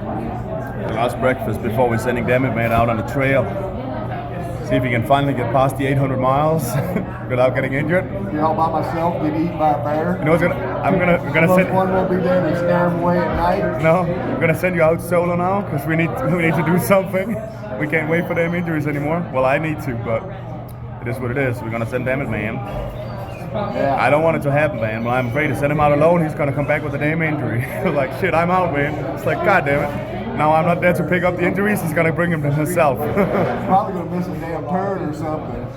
The last breakfast before we're sending Dammit Man out on the trail. See if he can finally get past the 800 miles without getting injured. You're all by myself, get eaten by a bear. You know what's I'm gonna send one will be there and scare him away at night. No, I'm gonna send you out solo now because we need to do something. We can't wait for them injuries anymore. Well, I need to, but it is what it is. We're gonna send Dammit Man. Yeah. I don't want it to happen, man. Well, I'm afraid to send him out alone. He's gonna come back with a damn injury. Like, shit, I'm out, man. It's like, god damn it. Now I'm not there to pick up the injuries. He's gonna bring them to himself. Probably gonna miss a damn turn or something.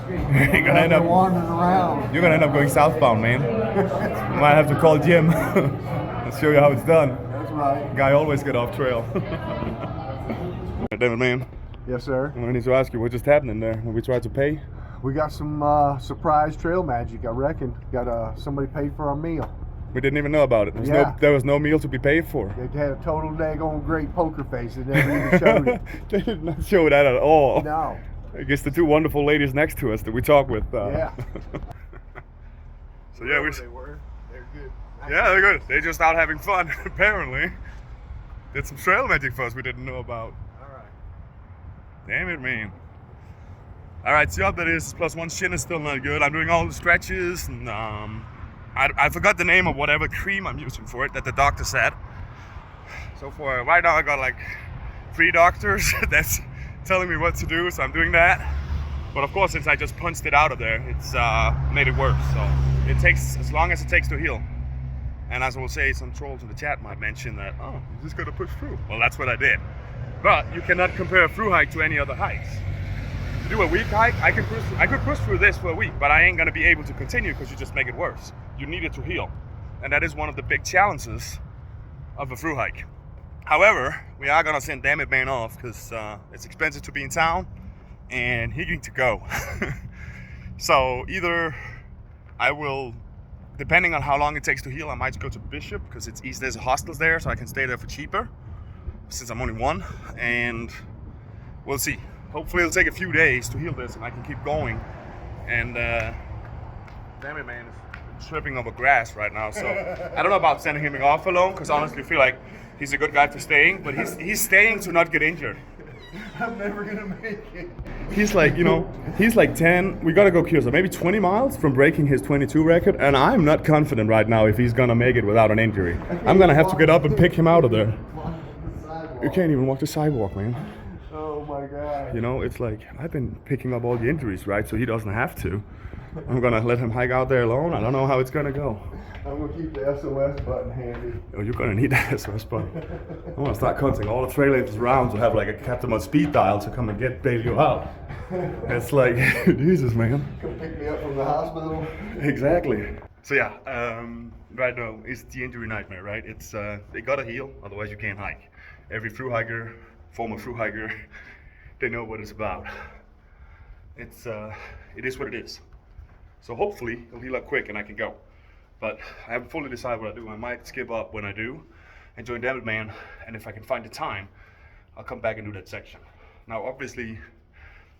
You're gonna end up wandering around. You're gonna end up going southbound, man. You might have to call Jim. Let's show you how it's done. That's right. Guy always get off trail. Dammit Man. Yes, sir. I need to ask you what just happened in there when we tried to pay. We got some surprise trail magic, I reckon. Got somebody paid for our meal. We didn't even know about it. There was no meal to be paid for. They had a total daggone great poker face. They never even showed it. They did not show that at all. No. I guess the two wonderful ladies next to us that we talk with. Yeah. So yeah, they were. They're good. Yeah, they're good. They're just out having fun. Apparently, did some trail magic for us we didn't know about. All right. Damn it, man. All right, so that is +1 shin is still not good. I'm doing all the stretches, and I forgot the name of whatever cream I'm using for it that the doctor said. So for right now, I got like 3 doctors that's telling me what to do, so I'm doing that. But of course, since I just punched it out of there, it's made it worse. So it takes as long as it takes to heal. And as I will say, some trolls in the chat might mention that, oh, you just gotta push through. Well, that's what I did. But you cannot compare a through hike to any other hikes. To do a week hike, I could push through this for a week, but I ain't gonna be able to continue because you just make it worse. You need it to heal. And that is one of the big challenges of a through hike. However, we are gonna send Dammit Man off because it's expensive to be in town and he needs to go. So either I will, depending on how long it takes to heal, I might go to Bishop because it's east, there's hostels there, so I can stay there for cheaper since I'm only one, and we'll see. Hopefully it'll take a few days to heal this and I can keep going. And Dammit Man is tripping over grass right now, so I don't know about sending him off alone because honestly I feel like he's a good guy for staying, but he's staying to not get injured. I'm never gonna make it. He's like, he's like 10, we gotta go curious, maybe 20 miles from breaking his 22 record, and I'm not confident right now if he's gonna make it without an injury. I'm gonna have to get up and pick him out of there. You can't even walk the sidewalk, man. Oh my God. It's like, I've been picking up all the injuries, right? So he doesn't have to. I'm gonna let him hike out there alone. I don't know how it's gonna go. I'm gonna keep the SOS button handy. Oh, you're gonna need that SOS button. I'm gonna start counting all the trail agents around to have like a captain on speed dial to come and bail you out. It's like, Jesus, man. Come pick me up from the hospital. Exactly. So yeah, right now it's the injury nightmare, right? It's they gotta heal, otherwise you can't hike. Every thru hiker, former thru hiker, they know what it's about. It is what it is. So hopefully it'll heal up quick and I can go. But I haven't fully decided what I do. I might skip up when I do and join Dammit Man, and if I can find the time, I'll come back and do that section. Now obviously,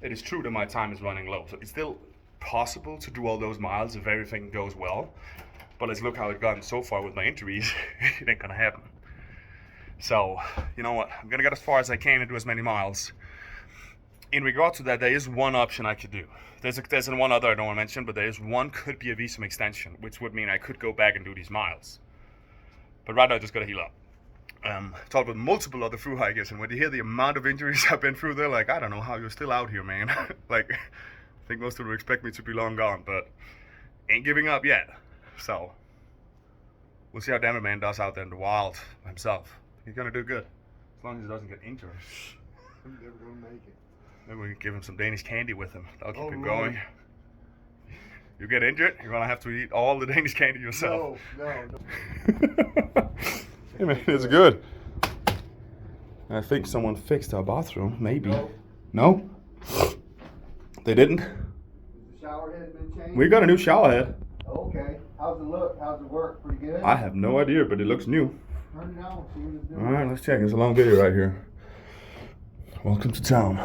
it is true that my time is running low, so it's still possible to do all those miles if everything goes well. But let's look how it's gone so far with my injuries. It ain't gonna happen. So, you know what, I'm gonna get as far as I can and do as many miles. In regard to that, there is one option I could do. There's one other I don't want to mention, but there is one, could be a visum extension, which would mean I could go back and do these miles. But right now I just gotta heal up. Talked with multiple other thru hikers, and when you hear the amount of injuries I've been through, they're like, I don't know how you're still out here, man. Like, I think most of them expect me to be long gone, but ain't giving up yet. So, we'll see how Dammit Man does out there in the wild by himself. He's gonna do good, as long as he doesn't get injured. I'm never gonna make it. Maybe we can give him some Danish candy with him. That'll keep him going. You get injured, you're gonna have to eat all the Danish candy yourself. No. Hey man, it's good. I think someone fixed our bathroom, maybe. No? They didn't? Has the shower head been changed? We got a new shower head. Okay. How's it look? How's it work? Pretty good? I have no idea, but it looks new. Turn it on, see what it's doing. Alright, let's check. It's a long video right here. Welcome to town.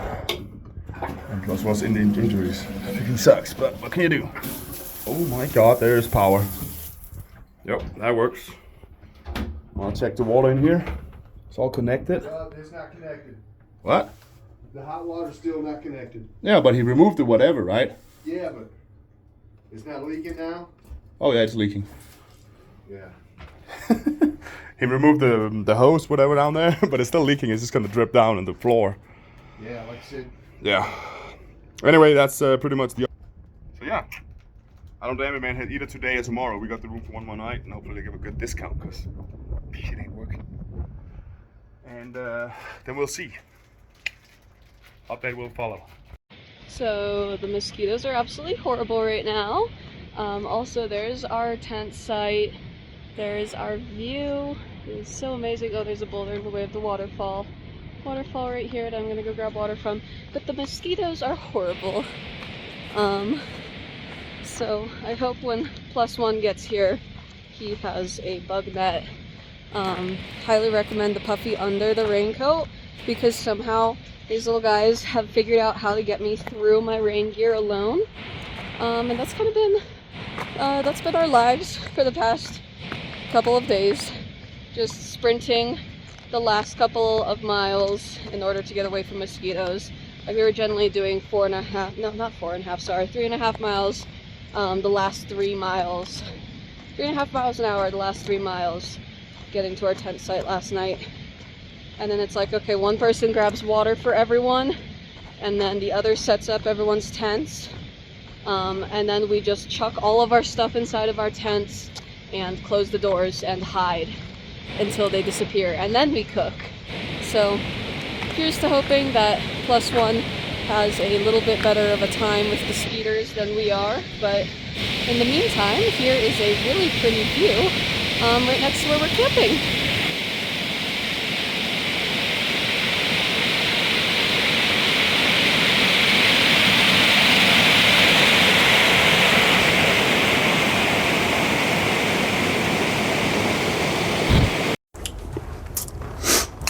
And plus what's in the injuries. Freaking sucks, but what can you do? Oh my god, there's power. Yep, that works. I'll check the water in here. It's all connected. It's not connected. What? The hot water's still not connected. Yeah, but he removed the whatever, right? Yeah, but it's not leaking now? Oh yeah, it's leaking. Yeah. He removed the hose, whatever, down there, but it's still leaking. It's just gonna drip down on the floor. Yeah, like I said. Yeah. Anyway, that's pretty much the... So yeah. I don't damn it, man. Either today or tomorrow. We got the room for one more night, and hopefully they give a good discount, because shit ain't working. And then we'll see. Update will follow. So the mosquitoes are absolutely horrible right now. Also, there's our tent site. There's our view. It's so amazing. Oh, there's a boulder in the way of the waterfall. Waterfall right here that I'm gonna go grab water from. But the mosquitoes are horrible. So I hope when PlusOne gets here, he has a bug net. Highly recommend the puffy under the raincoat, because somehow these little guys have figured out how to get me through my rain gear alone. And that's kind of been, that's been our lives for the past couple of days. Just sprinting the last couple of miles in order to get away from mosquitoes. Like we were generally doing 3.5 miles the last 3 miles. 3.5 miles an hour the last 3 miles getting to our tent site last night. And then it's like, okay, one person grabs water for everyone, and then the other sets up everyone's tents. And then we just chuck all of our stuff inside of our tents and close the doors and hide until they disappear, and then we cook. So here's to hoping that PlusOne has a little bit better of a time with the skeeters than we are. But in the meantime, here is a really pretty view right next to where we're camping.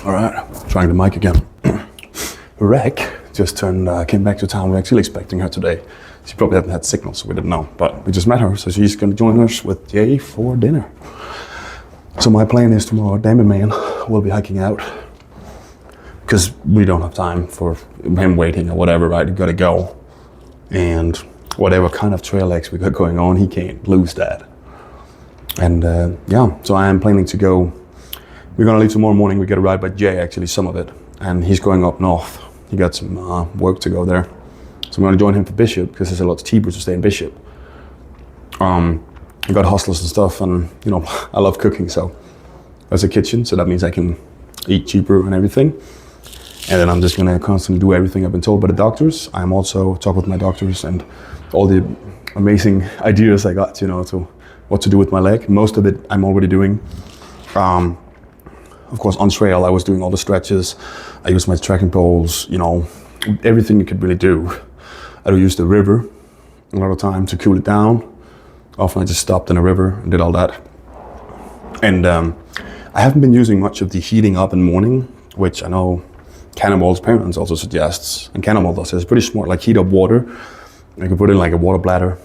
All right, trying the mic again. Rec just came back to town. We're actually expecting her today. She probably hasn't had signal, so we didn't know. But we just met her, so she's going to join us with Jay for dinner. So my plan is tomorrow, Damn it, man, we'll be hiking out. Because we don't have time for him waiting or whatever, right? You got to go. And whatever kind of trail legs we got going on, he can't lose that. And yeah, so I am planning to go. We're gonna leave tomorrow morning. We get a ride by Jay, actually, some of it, and he's going up north. He got some work to go there, so I'm gonna join him for Bishop because it's a lot cheaper to stay in Bishop. I got hostels and stuff, and you know I love cooking, so there's a kitchen, so that means I can eat cheaper and everything. And then I'm just gonna constantly do everything I've been told by the doctors. I'm also talk with my doctors and all the amazing ideas I got, you know, to what to do with my leg. Most of it I'm already doing. Of course, on trail, I was doing all the stretches. I used my trekking poles, you know, everything you could really do. I do use the river a lot of time to cool it down. Often I just stopped in a river and did all that. And I haven't been using much of the heating up in the morning, which I know Cannonball's parents also suggests. And Cannonball does it. It's pretty smart, like heat up water. You can put in like a water bladder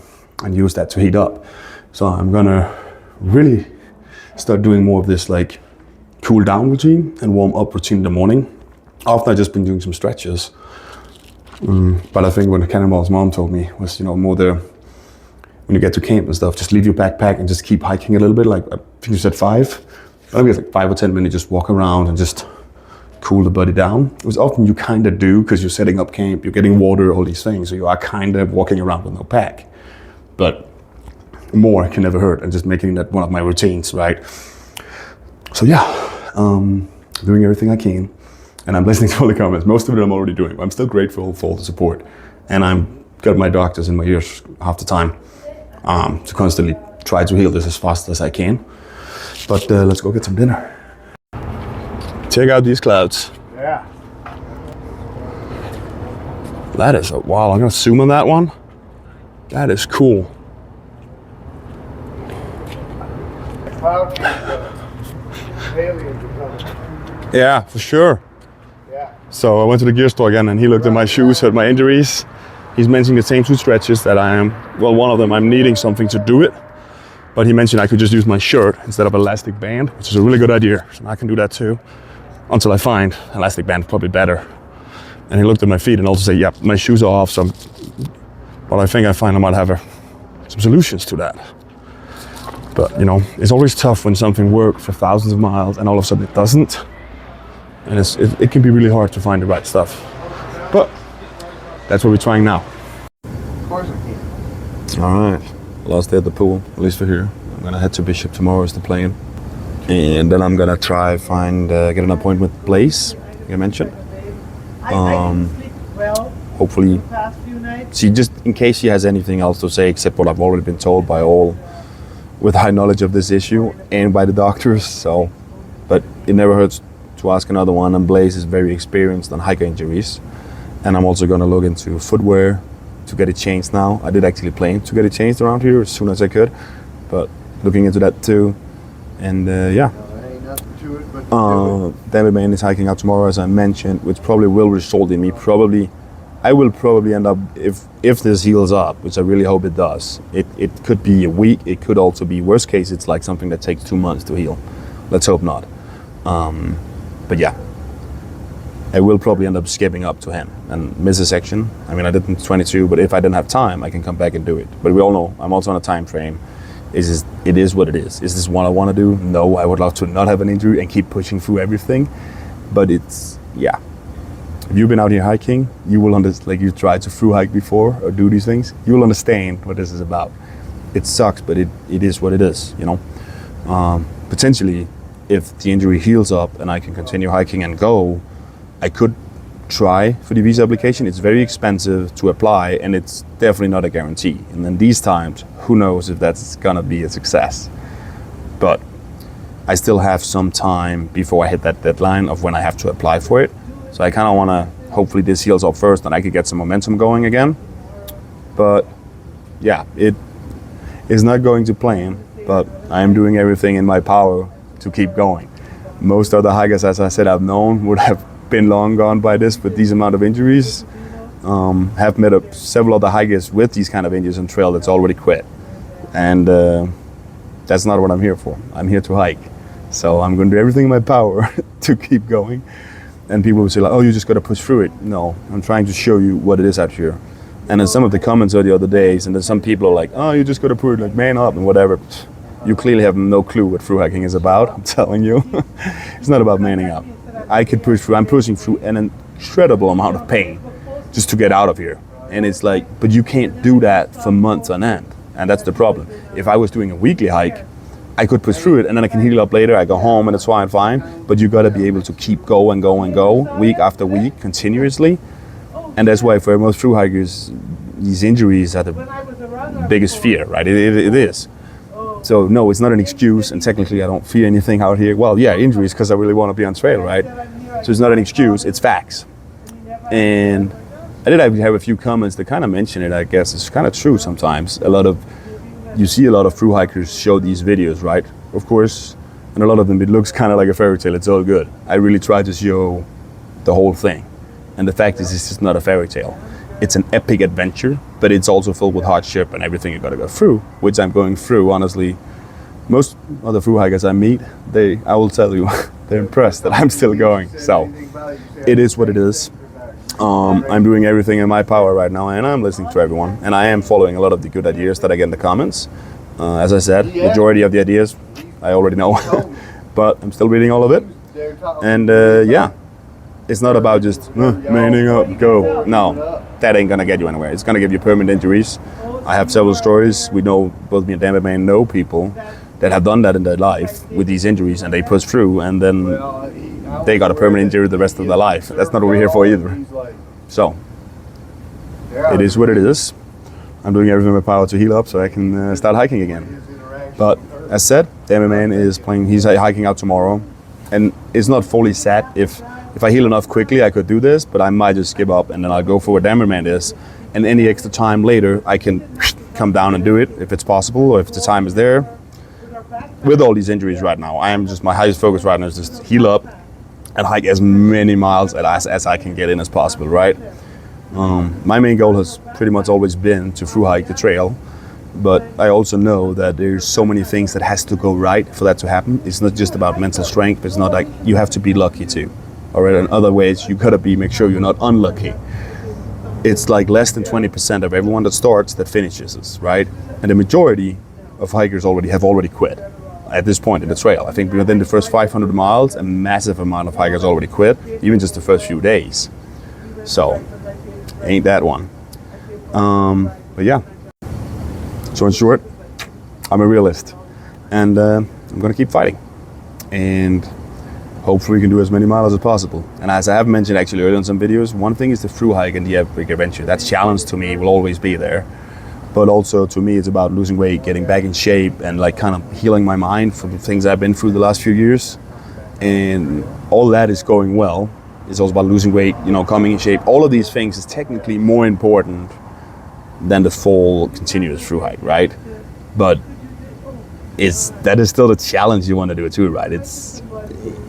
and use that to heat up. So I'm gonna really start doing more of this like cool down routine and warm up routine in the morning. After I've just been doing some stretches. But I think what Cannonball's mom told me was, you know, more the, when you get to camp and stuff, just leave your backpack and just keep hiking a little bit. Like I think you said 5. I think it's like 5 or 10 minutes, just walk around and just cool the body down. Which often you kind of do because you're setting up camp, you're getting water, all these things. So you are kind of walking around with no pack. But more can never hurt, and just making that one of my routines, right? So yeah, doing everything I can, and I'm listening to all the comments. Most of it I'm already doing, but I'm still grateful for all the support. And I'm got my doctors in my ears half the time to constantly try to heal this as fast as I can. But let's go get some dinner. Check out these clouds. Yeah. That is a, wow, I'm gonna zoom on that one. That is cool. Cloud aliens are coming. Yeah, for sure. Yeah. So I went to the gear store again and he looked at my shoes, heard my injuries. He's mentioning the same 2 stretches that I am, well, one of them I'm needing something to do it. But he mentioned I could just use my shirt instead of elastic band, which is a really good idea. So I can do that too. until I find elastic band, probably better. And he looked at my feet and also said, yeah, my shoes are off, but I think I might have some solutions to that. But you know, it's always tough when something works for thousands of miles and all of a sudden it doesn't. And it can be really hard to find the right stuff. But that's what we're trying now. Of course I can. All right, last day at the pool, at least for here. I'm gonna head to Bishop tomorrow is the plan. And then I'm gonna try get an appointment with Blaze, like I mentioned. Hopefully, see, just in case she has anything else to say except what I've already been told by all with high knowledge of this issue and by the doctors. So, but it never hurts to ask another one. And Blaze is very experienced on hiker injuries. And I'm also gonna look into footwear to get it changed now. I did actually plan to get it changed around here as soon as I could, but looking into that too. And yeah. David Man is hiking out tomorrow, as I mentioned, which probably will result in me I will probably end up, if this heals up, which I really hope it does, it could be a week, it could also be, worst case, it's like something that takes 2 months to heal. Let's hope not. But yeah, I will probably end up skipping up to him and miss a section. I mean, I did in 22, but if I didn't have time, I can come back and do it. But we all know, I'm also on a time frame. It is what it is. Is this what I want to do? No, I would love to not have an injury and keep pushing through everything. But it's, yeah. If you've been out here hiking, you will understand, like you tried to thru-hike before or do these things, you will understand what this is about. It sucks, but it is what it is, you know. Potentially, if the injury heals up and I can continue hiking and go, I could try for the visa application. It's very expensive to apply and it's definitely not a guarantee. And then these times, who knows if that's gonna be a success. But I still have some time before I hit that deadline of when I have to apply for it. So I kind of want to, hopefully this heals up first and I could get some momentum going again. But yeah, it is not going to plan, but I am doing everything in my power to keep going. Most other hikers, as I said, I've known would have been long gone by this with these amount of injuries. Have met up several other hikers with these kind of injuries on trail that's already quit. And that's not what I'm here for. I'm here to hike. So I'm going to do everything in my power to keep going. And people will say like, oh, you just got to push through it. No, I'm trying to show you what it is out here. And then some of the comments are the other days, and then some people are like, oh, you just got to put it like man up and whatever. You clearly have no clue what thru-hiking is about, I'm telling you. It's not about manning up. I could push through, I'm pushing through an incredible amount of pain just to get out of here. And it's like, but you can't do that for months on end. And that's the problem. If I was doing a weekly hike, I could push through it and then I can heal up later, I go home and it's fine. But you gotta be able to keep go, week after week, continuously. And that's why for most thru hikers, these injuries are the biggest fear, right? It is. So no, it's not an excuse, and technically I don't fear anything out here. Well, yeah, injuries because I really want to be on trail, right? So it's not an excuse, it's facts. And I did have a few comments that kind of mention it, I guess. It's kind of true sometimes. You see a lot of thru hikers show these videos, right? Of course, and a lot of them, it looks kind of like a fairy tale, it's all good. I really try to show the whole thing. And the fact is, it's just not a fairy tale. It's an epic adventure, but it's also filled with hardship and everything you gotta go through, which I'm going through, honestly. Most other thru hikers I meet, I will tell you, they're impressed that I'm still going. So it is what it is. I'm doing everything in my power right now, and I'm listening to everyone. And I am following a lot of the good ideas that I get in the comments. As I said, majority of the ideas I already know, but I'm still reading all of it. And yeah. It's not about just manning up, go. No, that ain't gonna get you anywhere. It's gonna give you permanent injuries. I have several stories. We know, both me and David Man know people that have done that in their life with these injuries, and they push through, and then they got a permanent injury the rest of their life. That's not what we're here for either. So, it is what it is. I'm doing everything in my power to heal up so I can start hiking again. But as said, David Man is playing. He's hiking out tomorrow, and it's not fully set. If I heal enough quickly, I could do this, but I might just skip up and then I'll go for where Dammerman is. And any extra time later, I can come down and do it if it's possible, or if the time is there. With all these injuries right now, my highest focus right now is just heal up and hike as many miles as I can get in as possible, right? My main goal has pretty much always been to thru-hike the trail. but I also know that there's so many things that has to go right for that to happen. It's not just about mental strength. It's not like you have to be lucky too, or in other ways you gotta make sure you're not unlucky. It's like less than 20% of everyone that starts that finishes this, right? And the majority of hikers have already quit at this point in the trail. I think within the first 500 miles, a massive amount of hikers already quit, even just the first few days. So, ain't that one. But yeah. So in short, I'm a realist, and I'm gonna keep fighting. And hopefully we can do as many miles as possible. And as I have mentioned actually earlier in some videos, one thing is the thru-hike and the epic adventure. That challenge to me will always be there. But also to me it's about losing weight, getting back in shape, and like kind of healing my mind from the things I've been through the last few years. And all that is going well. It's also about losing weight, you know, coming in shape. All of these things is technically more important than the full continuous thru-hike, right? But that is still the challenge you want to do it too, right?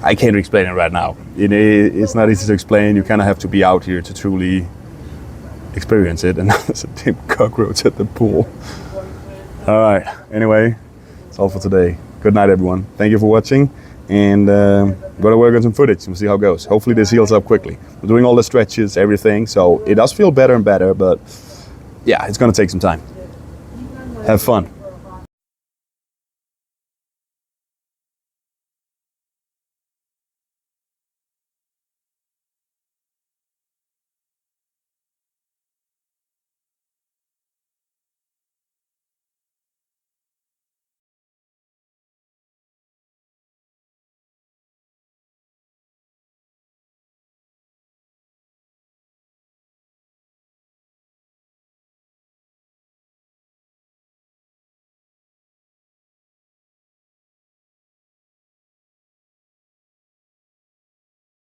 I can't explain it right now. It's not easy to explain. You kind of have to be out here to truly experience it. And there's a damn cockroach at the pool. All right. Anyway, that's all for today. Good night, everyone. Thank you for watching. And gotta work on some footage and we'll see how it goes. Hopefully this heals up quickly. We're doing all the stretches, everything. So it does feel better and better, but yeah, it's gonna take some time. Have fun.